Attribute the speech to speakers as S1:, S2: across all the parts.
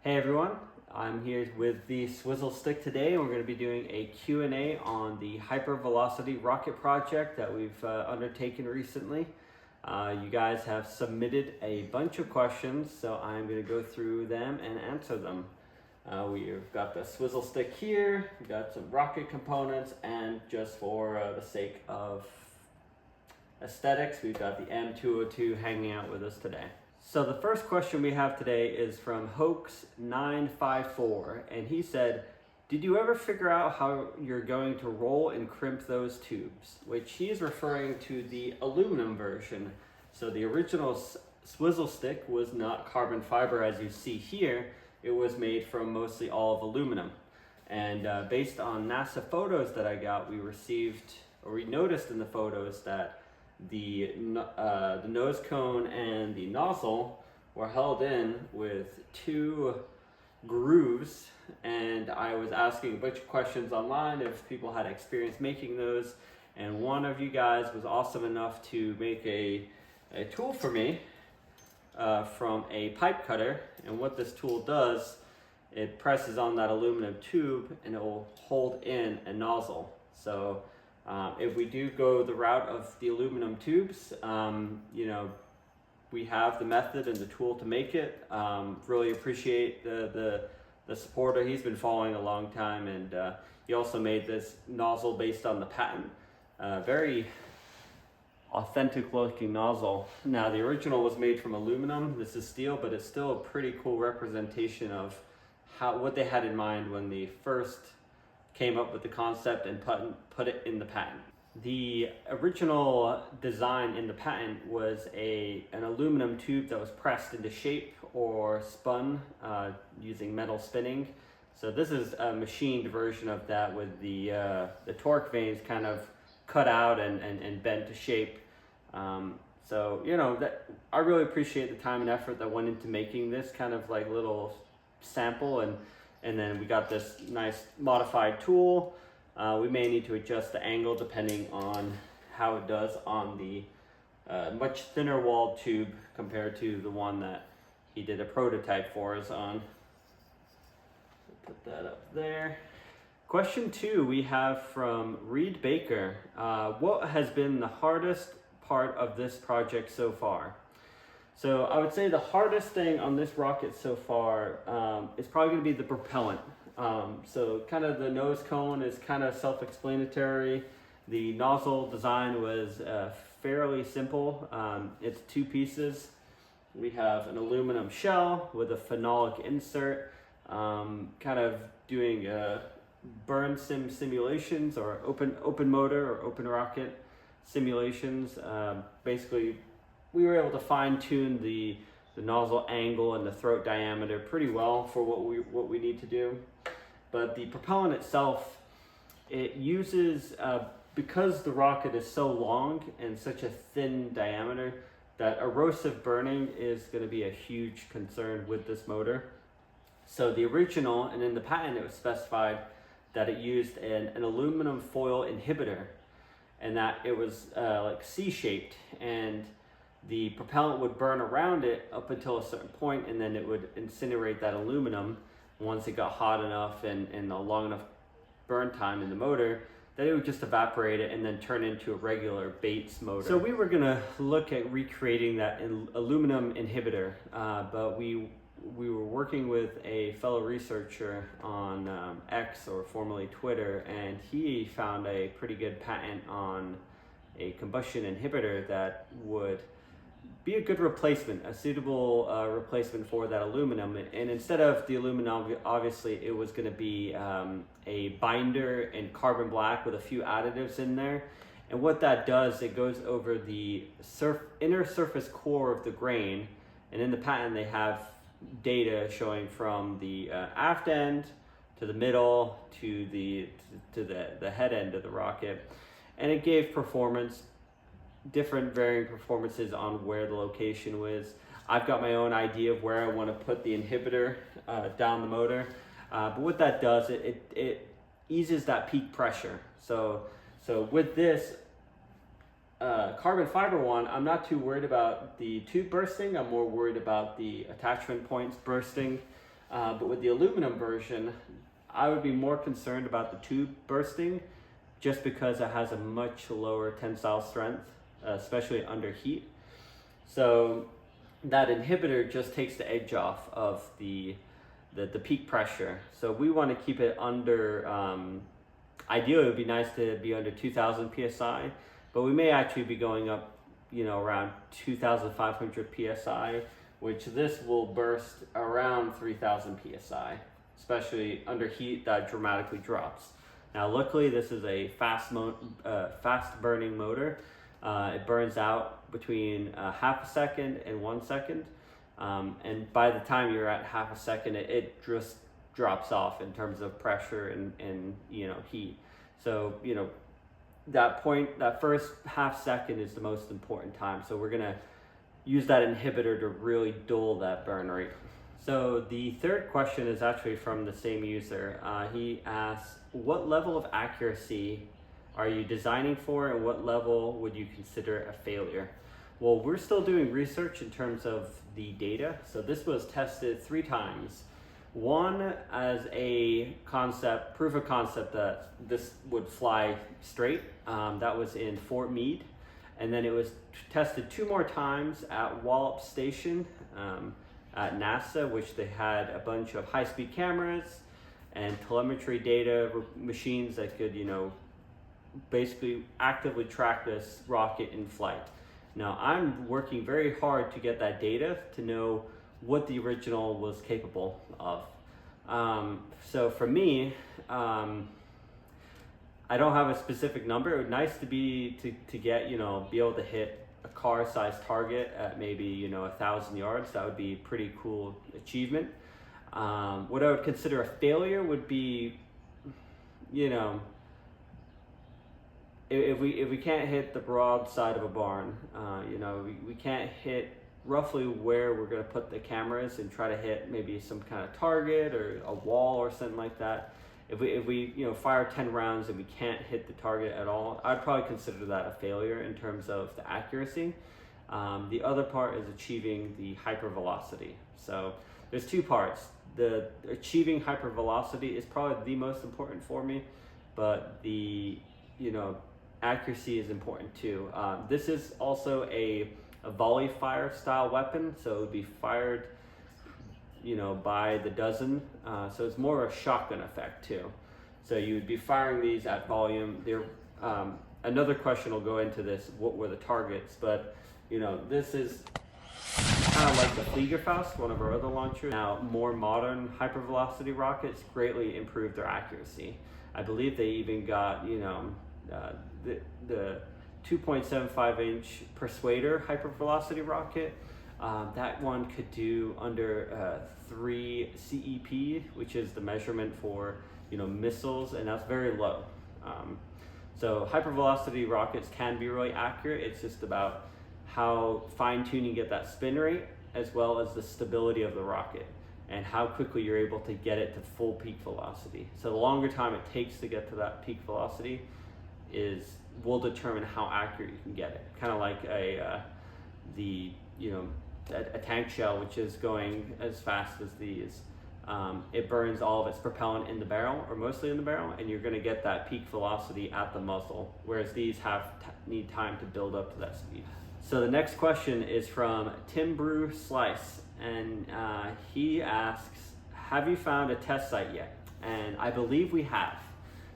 S1: Hey everyone, I'm here with the Swizzlestick today, and we're going to be doing a Q&A on the hypervelocity rocket project that we've undertaken recently. You guys have submitted a bunch of questions, so I'm going to go through them and answer them. We've got the Swizzlestick here, we've got some rocket components, and just for the sake of aesthetics, we've got the M202 hanging out with us today. So the first question we have today is from Hoax954, and he said, did you ever figure out how you're going to roll and crimp those tubes? Which he is referring to the aluminum version. So the original Swizzlestick was not carbon fiber as you see here. It was made from mostly all of aluminum. And based on NASA photos that I got, we noticed in the photos that the nose cone and the nozzle were held in with two grooves, and I was asking a bunch of questions online if people had experience making those, and one of you guys was awesome enough to make a tool for me from a pipe cutter. And what this tool does, it presses on that aluminum tube and it will hold in a nozzle. So if we do go the route of the aluminum tubes, we have the method and the tool to make it. Really appreciate the supporter. He's been following a long time, and he also made this nozzle based on the patent. Very authentic looking nozzle. Now the original was made from aluminum. This is steel, but it's still a pretty cool representation of what they had in mind when they first came up with the concept and put it in the patent. The original design in the patent was an aluminum tube that was pressed into shape or spun using metal spinning. So this is a machined version of that with the torque vanes kind of cut out and bent to shape. That I really appreciate the time and effort that went into making this kind of like little sample, and then we got this nice modified tool. We may need to adjust the angle depending on how it does on the much thinner walled tube compared to the one that he did a prototype for us on. Put that up there. Question 2 we have from Reed Baker. What has been the hardest part of this project so far? So I would say the hardest thing on this rocket so far is probably going to be the propellant. So kind of the nose cone is kind of self-explanatory. The nozzle design was fairly simple. It's two pieces. We have an aluminum shell with a phenolic insert, kind of doing burn simulations or open motor or open rocket simulations. Basically, we were able to fine-tune the nozzle angle and the throat diameter pretty well for what we need to do. But the propellant itself, it uses, because the rocket is so long and such a thin diameter, that erosive burning is going to be a huge concern with this motor. So the original, and in the patent it was specified that it used an aluminum foil inhibitor, and that it was like C-shaped, and the propellant would burn around it up until a certain point, and then it would incinerate that aluminum once it got hot enough and a long enough burn time in the motor that it would just evaporate it and then turn into a regular Bates motor. So we were gonna look at recreating that aluminum inhibitor, but we were working with a fellow researcher on X, or formerly Twitter, and he found a pretty good patent on a combustion inhibitor that would be a good replacement, a suitable replacement for that aluminum. And instead of the aluminum, obviously it was going to be a binder in carbon black with a few additives in there. And what that does, it goes over the inner surface core of the grain. And in the patent, they have data showing from the aft end to the middle to the head end of the rocket. And it gave different varying performances on where the location was. I've got my own idea of where I want to put the inhibitor down the motor, but what that does, it eases that peak pressure. So with this carbon fiber one, I'm not too worried about the tube bursting. I'm more worried about the attachment points bursting. But with the aluminum version, I would be more concerned about the tube bursting, just because it has a much lower tensile strength, especially under heat. So that inhibitor just takes the edge off of the peak pressure. So we want to keep it under, ideally it would be nice to be under 2000 psi, but we may actually be going up, around 2500 psi, which this will burst around 3000 psi, especially under heat that dramatically drops. Now luckily this is a fast burning motor. It burns out between half a second and 1 second. And by the time you're at half a second, it just drops off in terms of pressure and heat. So, that first half second is the most important time. So we're gonna use that inhibitor to really dull that burn rate. So the third question is actually from the same user. He asks, what level of accuracy are you designing for, and what level would you consider a failure? Well, we're still doing research in terms of the data. So this was tested 3 times. One as a proof of concept that this would fly straight. That was in Fort Meade. And then it was tested 2 more times at Wallops Station at NASA, which they had a bunch of high-speed cameras and telemetry data machines that could, basically actively track this rocket in flight. Now, I'm working very hard to get that data to know what the original was capable of. So for me, I don't have a specific number. It would be nice to get, be able to hit a car-sized target at maybe, 1,000 yards. That would be a pretty cool achievement. What I would consider a failure would be, if we can't hit the broad side of a barn, we can't hit roughly where we're going to put the cameras and try to hit maybe some kind of target or a wall or something like that. If we fire 10 rounds and we can't hit the target at all, I'd probably consider that a failure in terms of the accuracy. The other part is achieving the hypervelocity. So there's 2 parts. The achieving hypervelocity is probably the most important for me, but the accuracy is important too. This is also a volley fire style weapon, so it would be fired by the dozen, so it's more of a shotgun effect too. So you would be firing these at volume. Another question will go into this, what were the targets, but this is kind of like the Fliegerfaust, one of our other launchers. Now, more modern hypervelocity rockets greatly improved their accuracy. I believe they even got the 2.75-inch Persuader hypervelocity rocket. That one could do under 3 CEP, which is the measurement for missiles, and that's very low. So hypervelocity rockets can be really accurate. It's just about how fine-tuning you get that spin rate, as well as the stability of the rocket and how quickly you're able to get it to full peak velocity. So the longer time it takes to get to that peak velocity will determine how accurate you can get it. Kind of like a tank shell, which is going as fast as these. It burns all of its propellant in the barrel, or mostly in the barrel, and you're going to get that peak velocity at the muzzle, whereas these need time to build up to that speed. So the next question is from Tim Brew Slice, and he asks, have you found a test site yet? And I believe we have.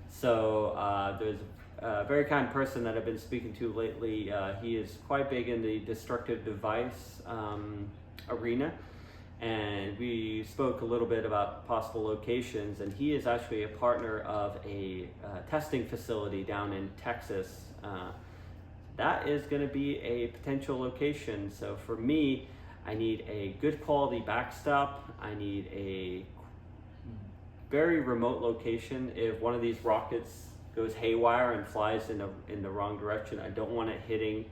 S1: So there's a very kind person that I've been speaking to lately. He is quite big in the destructive device arena, and we spoke a little bit about possible locations, and he is actually a partner of a testing facility down in Texas. That is going to be a potential location. So for me, I need a good quality backstop. I need a very remote location. If one of these rockets goes haywire and flies in the wrong direction, I don't want it hitting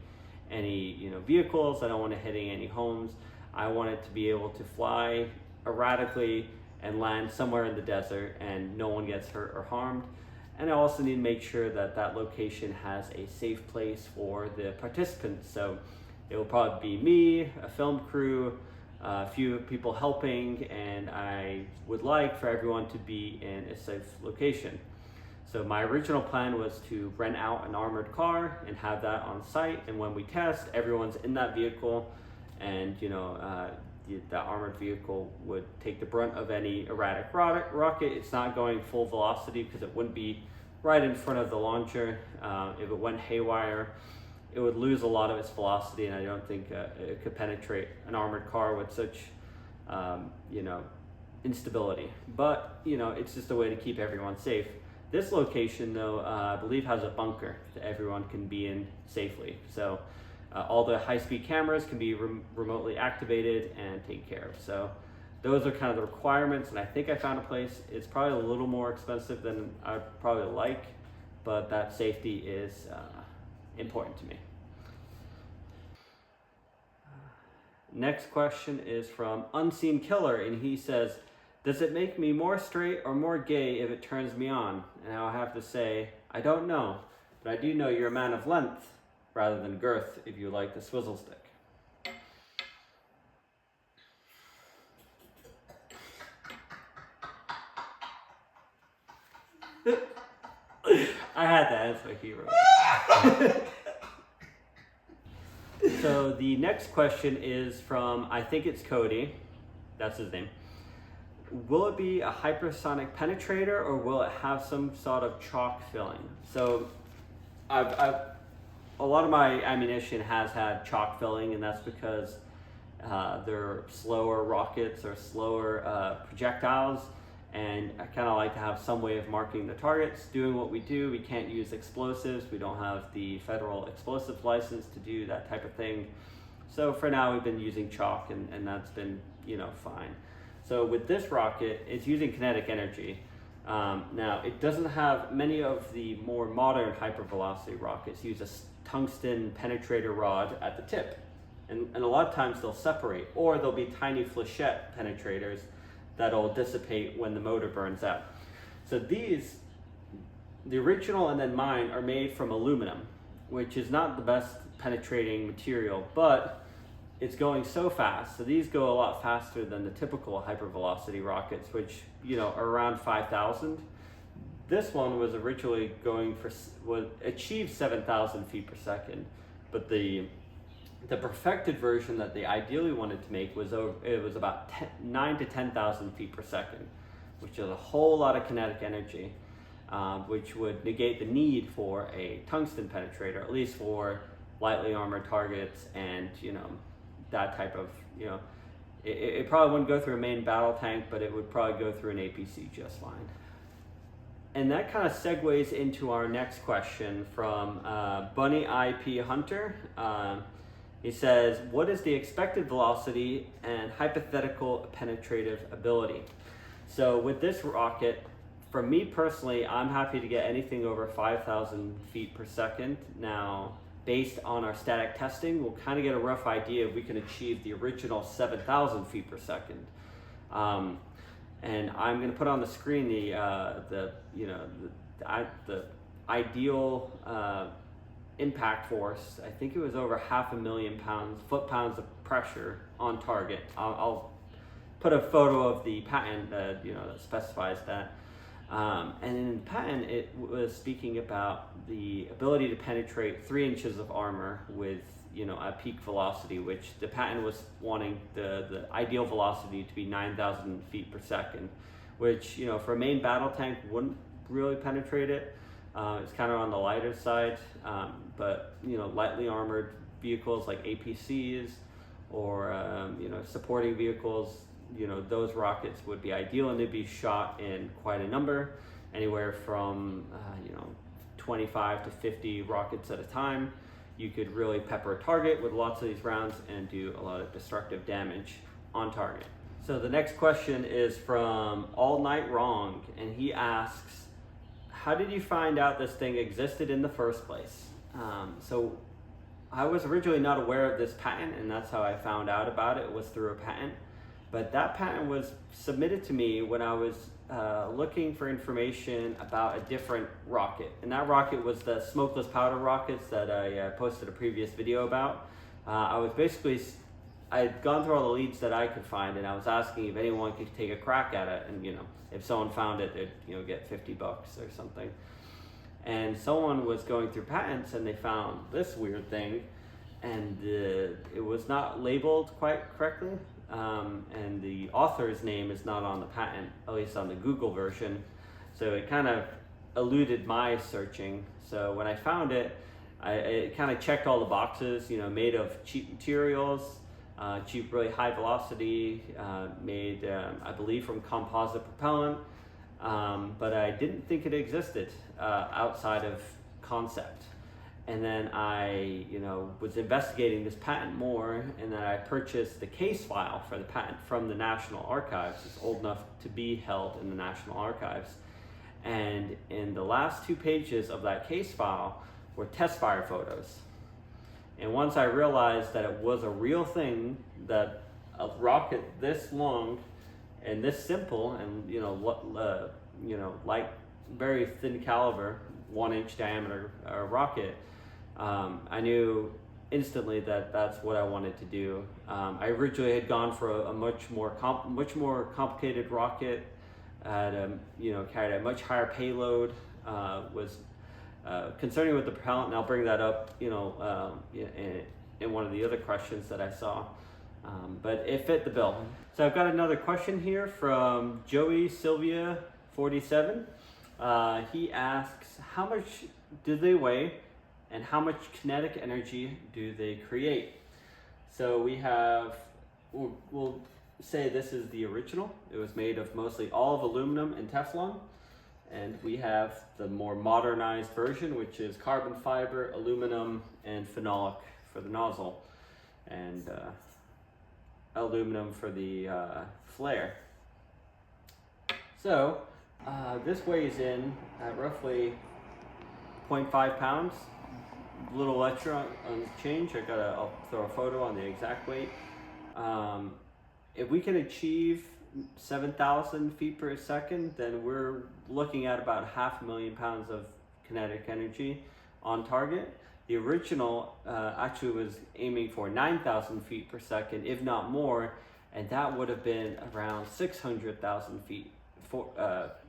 S1: any vehicles. I don't want it hitting any homes. I want it to be able to fly erratically and land somewhere in the desert and no one gets hurt or harmed. And I also need to make sure that that location has a safe place for the participants. So it will probably be me, a film crew, a few people helping, and I I would like for everyone to be in a safe location. So my original plan was to rent out an armored car and have that on site, and when we test, everyone's in that vehicle, and the armored vehicle would take the brunt of any erratic rocket. It's not going full velocity because it wouldn't be right in front of the launcher. If it went haywire, it would lose a lot of its velocity, and I don't think it could penetrate an armored car with such instability. But it's just a way to keep everyone safe. This location, though, I believe has a bunker that everyone can be in safely. So all the high-speed cameras can be remotely activated and taken care of. So those are kind of the requirements, and I think I found a place. It's probably a little more expensive than I'd probably like, but that safety is important to me. Next question is from Unseen Killer, and he says, does it make me more straight or more gay if it turns me on? And I'll have to say, I don't know, but I do know you're a man of length rather than girth if you like the Swizzlestick. I had that as my hero. So the next question is from, I think it's Cody, that's his name. Will it be a hypersonic penetrator, or will it have some sort of chalk filling? So a lot of my ammunition has had chalk filling, and that's because they're slower rockets or slower projectiles, and I kind of like to have some way of marking the targets. Doing what we do, we can't use explosives. We don't have the federal explosives license to do that type of thing. So for now, we've been using chalk, and that's been fine. So with this rocket, it's using kinetic energy. Now, it doesn't have many of the more modern hypervelocity rockets use a tungsten penetrator rod at the tip. And a lot of times they'll separate, or there'll be tiny flechette penetrators that'll dissipate when the motor burns out. So these, the original and then mine, are made from aluminum, which is not the best penetrating material, but it's going so fast. So these go a lot faster than the typical hypervelocity rockets, which are around 5,000. This one was originally achieved 7,000 feet per second, but the perfected version that they ideally wanted to make was about 9 to 10,000 feet per second, which is a whole lot of kinetic energy, which would negate the need for a tungsten penetrator, at least for lightly armored targets and that type of, it probably wouldn't go through a main battle tank, but it would probably go through an APC just fine. And that kind of segues into our next question from Bunny IP Hunter. He says, what is the expected velocity and hypothetical penetrative ability? So with this rocket, for me personally, I'm happy to get anything over 5,000 feet per second. Now, based on our static testing, we'll kind of get a rough idea if we can achieve the original 7,000 feet per second. And I'm going to put on the screen the ideal impact force. I think it was over 500,000 foot-pounds of pressure on target. I'll put a photo of the patent that specifies that. And in the patent, it was speaking about the ability to penetrate 3 inches of armor with a peak velocity, which the patent was wanting the ideal velocity to be 9,000 feet per second, which for a main battle tank wouldn't really penetrate it. It's kind of on the lighter side, but lightly armored vehicles like APCs or supporting vehicles, those rockets would be ideal, and they'd be shot in quite a number, anywhere from 25 to 50 rockets at a time. You could really pepper a target with lots of these rounds and do a lot of destructive damage on target. So the next question is from All Night Wrong, and he asks, how did you find out this thing existed in the first place? So I was originally not aware of this patent, and that's how I found out about it, was through a patent. But that patent was submitted to me when I was looking for information about a different rocket. And that rocket was the smokeless powder rockets that I posted a previous video about. I was basically I'd gone through all the leads that I could find, and I was asking if anyone could take a crack at it, and if someone found it, they'd get $50 or something. And someone was going through patents, and they found this weird thing, and it was not labeled quite correctly, and the author's name is not on the patent, at least on the Google version. So it kind of eluded my searching. So when I found it, it kind of checked all the boxes. Made of cheap materials, cheap, really high velocity, made I believe from composite propellant, but I didn't think it existed outside of concept. And then I was investigating this patent more, and then I purchased the case file for the patent from the National Archives. It's old enough to be held in the National Archives. And in the last 2 pages of that case file were test fire photos. And once I realized that it was a real thing, that a rocket this long and this simple, and like very thin caliber, 1-inch diameter rocket, I knew instantly that that's what I wanted to do. I originally had gone for a much more complicated rocket, carried a much higher payload, was concerning with the propellant, and I'll bring that up, in one of the other questions that I saw. But it fit the bill. So I've got another question here from Joey Sylvia 47. He asks, how much do they weigh, and how much kinetic energy do they create? So we'll say this is the original. It was made of mostly all of aluminum and Teflon. And we have the more modernized version, which is carbon fiber, aluminum, and phenolic for the nozzle, and aluminum for the flare. So this weighs in at roughly 0.5 pounds. A little extra on change. I'll throw a photo on the exact weight. If we can achieve 7,000 feet per second, then we're looking at about 500,000 pounds of kinetic energy on target. The original actually was aiming for 9,000 feet per second, if not more, and that would have been around 600,000 feet,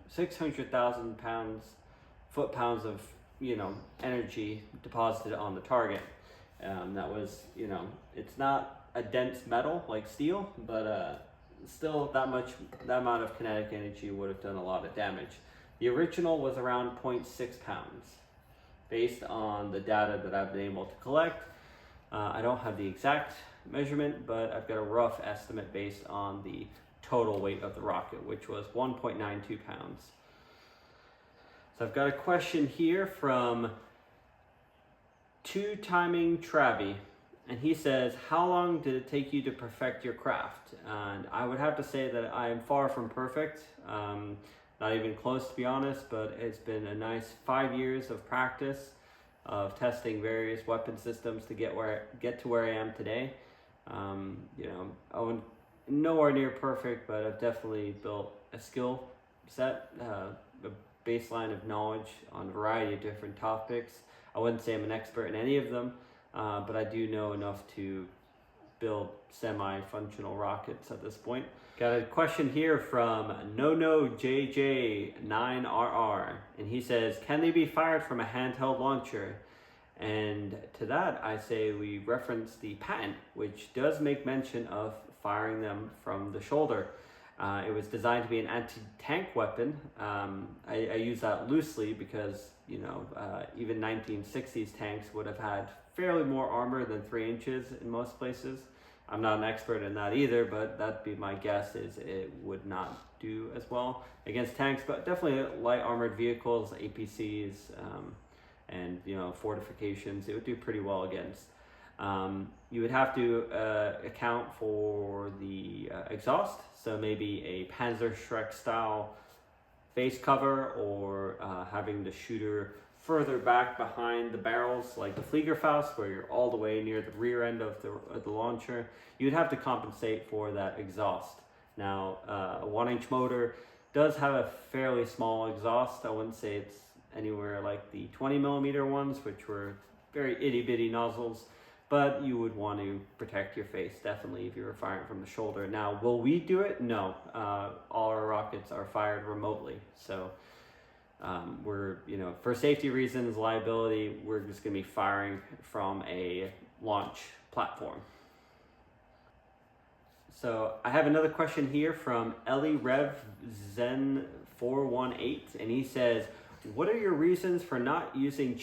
S1: 600,000 foot-pounds of energy deposited on the target. That was, it's not a dense metal like steel, but still that amount of kinetic energy would have done a lot of damage. The original was around 0.6 pounds based on the data that I've been able to collect. I don't have the exact measurement, but I've got a rough estimate based on the total weight of the rocket, which was 1.92 pounds. So I've got a question here from Two Timing Travi. And he says, how long did it take you to perfect your craft? And I would have to say that I am far from perfect, not even close to be honest, but it's been a nice 5 years of practice of testing various weapon systems to get to where I am today. I wouldn't nowhere near perfect, but I've definitely built a skill set, a baseline of knowledge on a variety of different topics. I wouldn't say I'm an expert in any of them, but I do know enough to build semi-functional rockets at this point. Got a question here from NoNoJJ9RR, and he says, can they be fired from a handheld launcher? And to that, I say we reference the patent, which does make mention of firing them from the shoulder. It was designed to be an anti-tank weapon. I use that loosely because, even 1960s tanks would have had fairly more armor than 3 inches in most places. I'm not an expert in that either, but that'd be my guess, is it would not do as well against tanks, but definitely light armored vehicles, APCs, and fortifications, it would do pretty well against. You would have to account for the exhaust, so maybe a Panzerschreck style face cover, or having the shooter further back behind the barrels, like the Fliegerfaust, where you're all the way near the rear end of the launcher. You'd have to compensate for that exhaust. Now, a 1-inch motor does have a fairly small exhaust. I wouldn't say it's anywhere like the 20 millimeter ones, which were very itty bitty nozzles, but you would want to protect your face definitely if you were firing from the shoulder. Now, will we do it? No. All our rockets are fired remotely, so we're, for safety reasons, liability, we're just going to be firing from a launch platform. So I have another question here from Ellie Rev Zen 418, and he says, what are your reasons for not using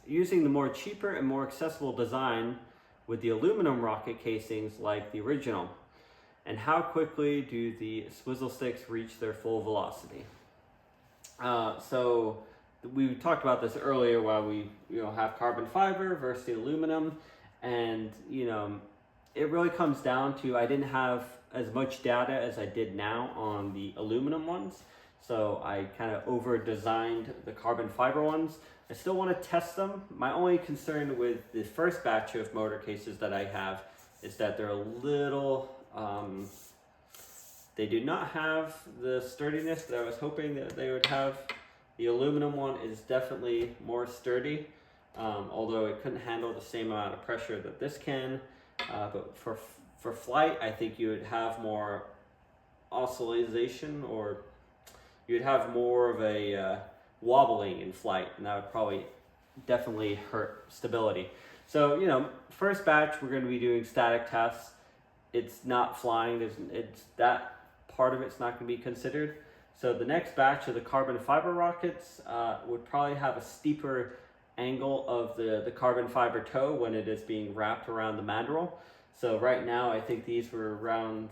S1: the more cheaper and more accessible design with the aluminum rocket casings like the original? And how quickly do the Swizzlesticks reach their full velocity? So we talked about this earlier, while we have carbon fiber versus the aluminum, and it really comes down to, I didn't have as much data as I did now on the aluminum ones, so I kind of over designed the carbon fiber ones. I still want to test them. My only concern with the first batch of motor cases that I have is that they're a little, they do not have the sturdiness that I was hoping that they would have. The aluminum one is definitely more sturdy, although it couldn't handle the same amount of pressure that this can. But for flight, I think you would have more oscillation, or you'd have more of a wobbling in flight, and that would probably definitely hurt stability. So, first batch, we're going to be doing static tests. It's not flying. It's that part of it's not going to be considered. So the next batch of the carbon fiber rockets would probably have a steeper angle of the carbon fiber toe when it is being wrapped around the mandrel. So right now, I think these were around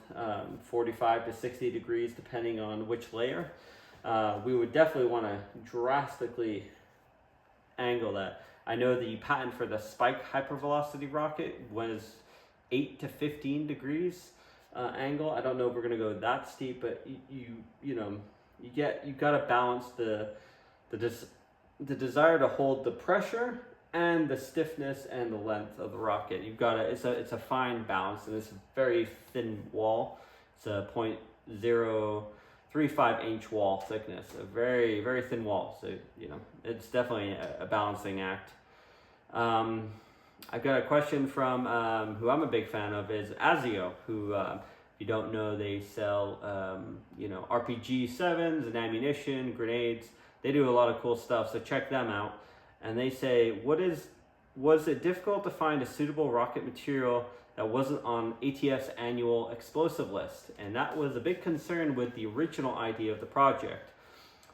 S1: 45 to 60 degrees, depending on which layer. We would definitely want to drastically angle that. I know the patent for the spike hypervelocity rocket was 8 to 15 degrees angle. I don't know if we're going to go that steep, but you got to balance the desire to hold the pressure and the stiffness and the length of the rocket. You've got to, it's a fine balance, and it's a very thin wall. It's a 0.035 inch wall thickness, a very, very thin wall. So, it's definitely a balancing act. I've got a question from who I'm a big fan of, is Azio, who, if you don't know, they sell, RPG 7s and ammunition, grenades. They do a lot of cool stuff, so check them out. And they say, was it difficult to find a suitable rocket material that wasn't on ATF's annual explosive list? And that was a big concern with the original idea of the project.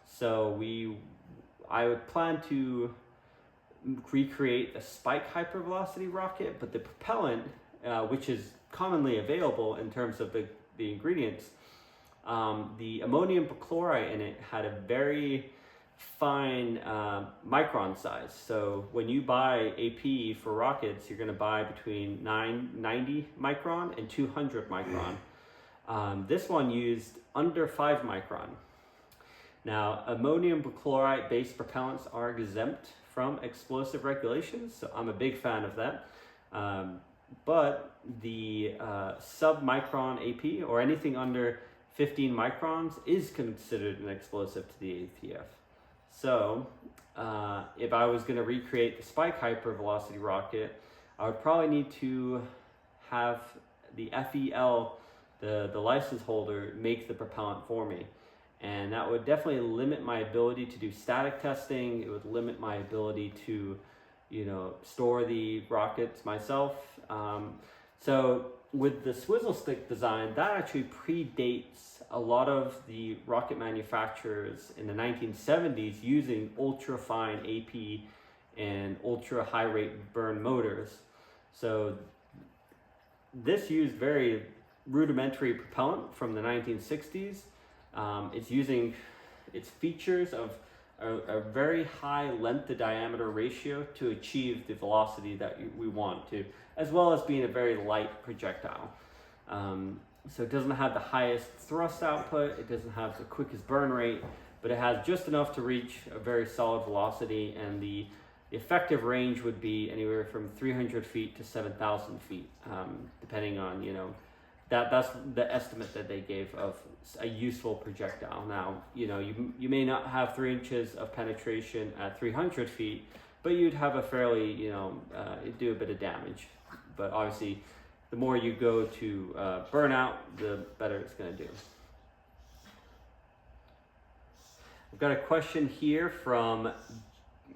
S1: So I would plan to recreate a spike hypervelocity rocket, but the propellant, which is commonly available in terms of the ingredients, the ammonium perchlorate in it had a very fine micron size. So when you buy AP for rockets, you're going to buy between 90 micron and 200 micron. This one used under 5 micron. Now, ammonium perchlorate based propellants are exempt from explosive regulations, so I'm a big fan of that. But the sub-micron AP, or anything under 15 microns, is considered an explosive to the ATF. So if I was going to recreate the spike hypervelocity rocket, I would probably need to have the FEL, the license holder, make the propellant for me. And that would definitely limit my ability to do static testing. It would limit my ability to, store the rockets myself. So with the Swizzlestick design, that actually predates a lot of the rocket manufacturers in the 1970s using ultra fine AP and ultra high rate burn motors. So this used very rudimentary propellant from the 1960s. It's using its features of a very high length to diameter ratio to achieve the velocity that we want to, as well as being a very light projectile. So it doesn't have the highest thrust output, it doesn't have the quickest burn rate, but it has just enough to reach a very solid velocity, and the effective range would be anywhere from 300 feet to 7,000 feet, depending on, that's the estimate that they gave of a useful projectile. Now, you may not have 3 inches of penetration at 300 feet, but you'd have a fairly, it'd do a bit of damage. But obviously, the more you go to burnout, the better it's going to do. I've got a question here from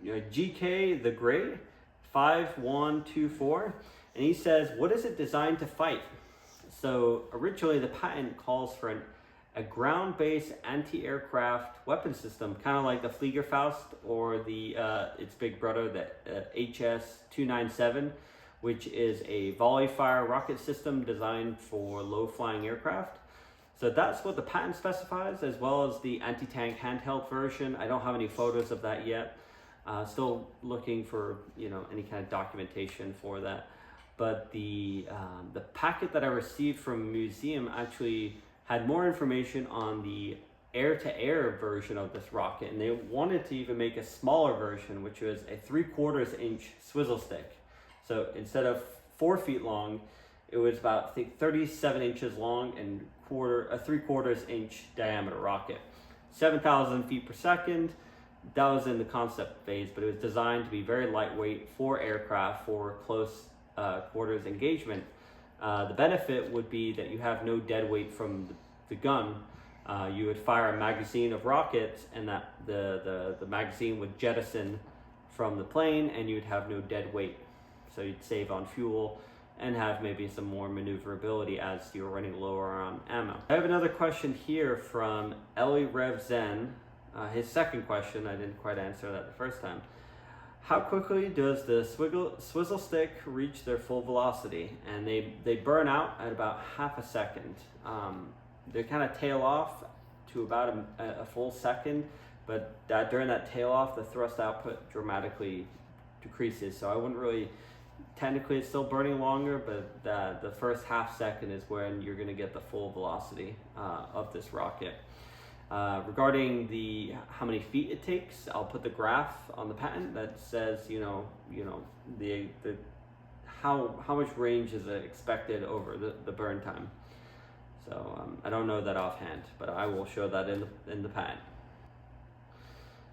S1: GK the Great 5124, and he says, what is it designed to fight? So originally the patent calls for a ground-based anti-aircraft weapon system, kind of like the Fliegerfaust or the its big brother, the HS-297, which is a volley-fire rocket system designed for low-flying aircraft. So that's what the patent specifies, as well as the anti-tank handheld version. I don't have any photos of that yet. Still looking for any kind of documentation for that. But the packet that I received from a museum actually had more information on the air-to-air version of this rocket, and they wanted to even make a smaller version, which was a 3/4 inch Swizzlestick. So instead of 4 feet long, it was about, I think, 37 inches long and a 3/4 inch diameter rocket. 7,000 feet per second. That was in the concept phase, but it was designed to be very lightweight for aircraft for close quarters engagement. The benefit would be that you have no dead weight from the gun. You would fire a magazine of rockets, and that the magazine would jettison from the plane, and you'd have no dead weight. So you'd save on fuel and have maybe some more maneuverability as you're running lower on ammo. I have another question here from Ellie Rev Zen. His second question, I didn't quite answer that the first time. How quickly does the Swizzlestick reach their full velocity? And they burn out at about half a second. They kind of tail off to about a full second, but during that tail off, the thrust output dramatically decreases. So I wouldn't really, technically it's still burning longer, but the first half second is when you're going to get the full velocity of this rocket. Regarding how many feet it takes, I'll put the graph on the patent that says how much range is expected over the burn time. So I don't know that offhand, but I will show that in the patent.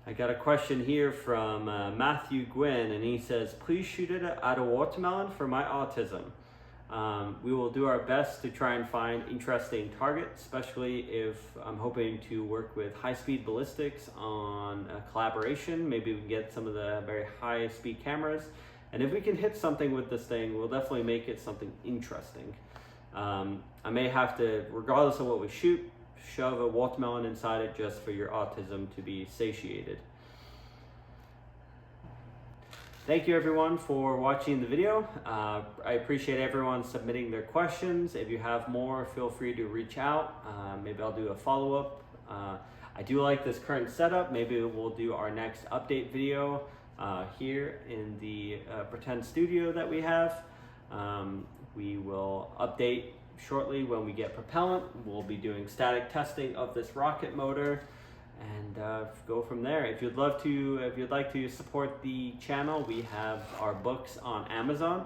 S1: I got a question here from Matthew Gwynn, and he says, please shoot it at a watermelon for my autism. We will do our best to try and find interesting targets, especially if I'm hoping to work with high-speed ballistics on a collaboration. Maybe we can get some of the very high-speed cameras. And if we can hit something with this thing, we'll definitely make it something interesting. I may have to, regardless of what we shoot, shove a watermelon inside it just for your autism to be satiated. Thank you everyone for watching the video. I appreciate everyone submitting their questions. If you have more, feel free to reach out. Maybe I'll do a follow-up. I do like this current setup. Maybe we'll do our next update video here in the pretend studio that we have. We will update shortly when we get propellant. We'll be doing static testing of this rocket motor and go from there. If you'd like to support the channel, we have our books on Amazon.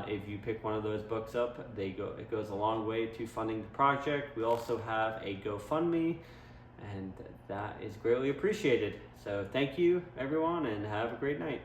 S1: If you pick one of those books up, it goes a long way to funding the project. We also have a GoFundMe, and that is greatly appreciated. So thank you everyone, and have a great night.